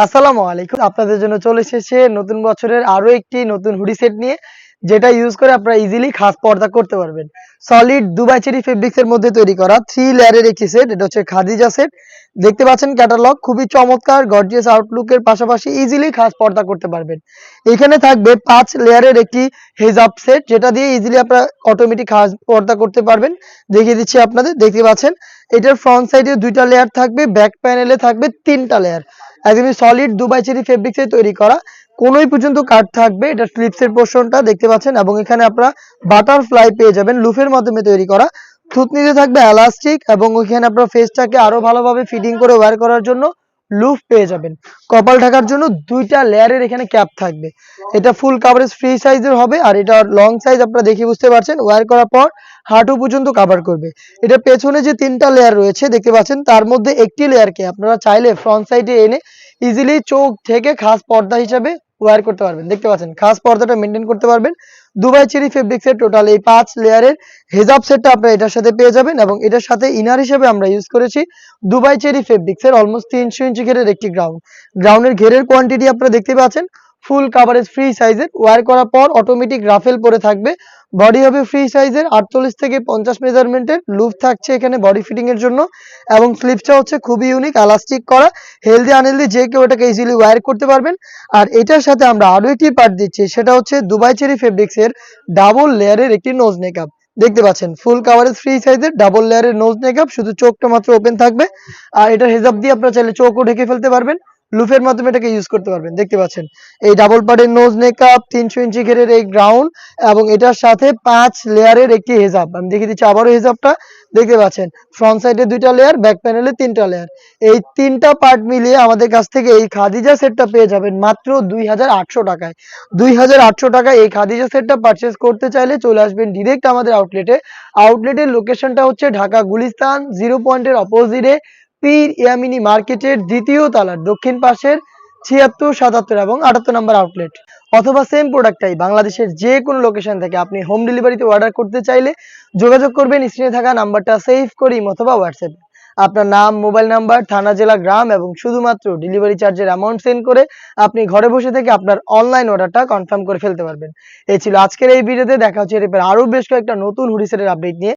আসসালামু আলাইকুম। আপনাদের জন্য চলে এসেছে নতুন বছরের আরো একটি নতুন হুডি সেট নিয়ে, যেটা ইউজ করে আপনারা ইজিলি খাস পর্দা করতে পারবেন। সলিড দুবাই চেরি ফেব্রিক্স এর মধ্যে তৈরি করা 3 লেয়ারের একটি সেট। এটা হচ্ছে খাদিজা সেট। দেখতে পাচ্ছেন ক্যাটালগ খুবই চমৎকার গর্জিয়াস আউটলুক এর পাশাপাশি ইজিলি খাস পর্দা করতে পারবেন। এখানে থাকবে 5 লেয়ারের একটি হেজাব সেট, যেটা দিয়ে ইজিলি আপনারা অটোমেটিক খাস পর্দা করতে পারবেন। দেখিয়ে দিচ্ছি আপনাদের, দেখতে পাচ্ছেন এটার ফ্রন্ট সাইডে 2টা লেয়ার থাকবে, ব্যাক প্যানেলে থাকবে 3টা লেয়ার। একদমই সলিড দুবাই চেরি ফেব্রিক্স এর তৈরি করা, কোনোই পর্যন্ত কাট থাকবে। এটা স্লিপস এর পোরশনটা দেখতে পাচ্ছেন, এবং এখানে আপনারা বাটারফ্লাই পেয়ে যাবেন লুফের মাধ্যমে তৈরি করা। থুতনিতে থাকবে এলাস্টিক, এবং ওইখানে আপনার ফেসটাকে আরো ভালোভাবে ফিটিং করে ওয়্যার করার জন্য লুফ পেয়ে যাবেন। কপাল ঢাকার জন্য 2টা লেয়ারের এখানে ক্যাপ থাকবে। এটা ফুল কভারেজ ফ্রি সাইজের হবে, আর এটা লং সাইজ আপনারা দেখে বুঝতে পারছেন। ওয়্যার করার পর হাঁটু পর্যন্ত কভার করবে। এটা পেছনে যে 3টা লেয়ার রয়েছে দেখতে পাচ্ছেন, তার মধ্যে একটি লেয়ারকে আপনারা চাইলে ফ্রন্ট সাইডে এনে ইজিলি চোখ থেকে খাস পর্দা হিসাবে ওয়্যার করতে পারবেন। দেখতে পাচ্ছেন খাস পর্দাটা মেনটেন করতে পারবেন। দুবাই চেরি ফেব্রিক্স এর টোটাল এই 5 লেয়ারের হেজাব সেটটা আপনারা এটার সাথে পেয়ে যাবেন, এবং এটার সাথে ইনার হিসেবে আমরা ইউজ করেছি দুবাই চেরি ফেব্রিক্স এর অলমোস্ট 300 ইঞ্চি ঘেরের একটি গ্রাউন্ডের ঘেরের কোয়ান্টিটি আপনারা দেখতে পাচ্ছেন ফুল কাভারেজ ফ্রি সাইজের। ওয়্যার করার পর অটোমেটিক রাফেল পরে থাকবে। বডি হবে ফ্রি সাইজের 48 থেকে 50 মেজারমেন্টের। লুপ থাকছে এখানে বডি ফিটিং এর জন্য, এবং স্লিপসটা হচ্ছে খুবই ইউনিক এলাস্টিক করা। হেলদি আনহেলদি যে কেউ এটাকে ইজিলি ওয়্যার করতে পারবেন। আর এটার সাথে আমরা আরো একটি পার্ট দিচ্ছি, সেটা হচ্ছে দুবাই চেরি ফেব্রিক্স এর ডাবল লেয়ারের একটি নোজ মেকআপ। দেখতে পাচ্ছেন ফুল কাভারেজ ফ্রি সাইজের ডাবল লেয়ারের নোজ মেকআপ, শুধু চোখটা মাত্র ওপেন থাকবে। আর এটা হেজাব দিয়ে আপনারা চাইলে চোখও ঢেকে ফেলতে পারবেন, লুফের মাধ্যমে এটাকে ইউজ করতে পারবেন। দেখতে পাচ্ছেন এই ডাবল পার্টের নোজ মেকআপ, 300 ইঞ্চি ঘেরের এই গ্রাউন্ড, এবং এটার সাথে 5 লেয়ারের একটি হেজাব। আমি দেখিয়ে দিচ্ছি আবারও হেজাবটা। দেখতে পাচ্ছেন ফ্রন্ট সাইডে 2টা লেয়ার, ব্যাক প্যানেলে 3টা লেয়ার। এই 3টা পার্ট মিলিয়ে আমাদের কাছ থেকে এই খাদিজা সেটটা পেয়ে যাবেন মাত্র 2800 টাকায়। 2800 টাকায় এই খাদিজা সেটটা পারচেজ করতে চাইলে চলে আসবেন ডিরেক্ট আমাদের আউটলেটে। আউটলেটের লোকেশনটা হচ্ছে ঢাকা গুলিস্তান 0 পয়েন্টের অপোজিটে পীর ইয়ামিনী মার্কেটের 2য় তলার দক্ষিণ পাশের 76, 77 এবং 78 নম্বর আউটলেট। অথবা সেম প্রোডাক্টটাই বাংলাদেশের যে কোনো লোকেশন থেকে আপনি হোম ডেলিভারিতে অর্ডার করতে চাইলে যোগাযোগ করবেন স্ক্রিনে থাকা নাম্বারটা সেভ করে ইমো অথবা হোয়াটসঅ্যাপে। আপনার নাম, মোবাইল নাম্বার, থানা, জেলা, গ্রাম এবং শুধুমাত্র ডেলিভারি চার্জের অ্যামাউন্ট সেন্ড করে আপনি ঘরে বসে থেকে আপনার অনলাইন অর্ডারটা কনফার্ম করে ফেলতে পারবেন। এই ছিল আজকের এই ভিডিওতে। দেখা হচ্ছে এরপর আরো বেশ কয়েকটা নতুন হুডি সেটের আপডেট নিয়ে।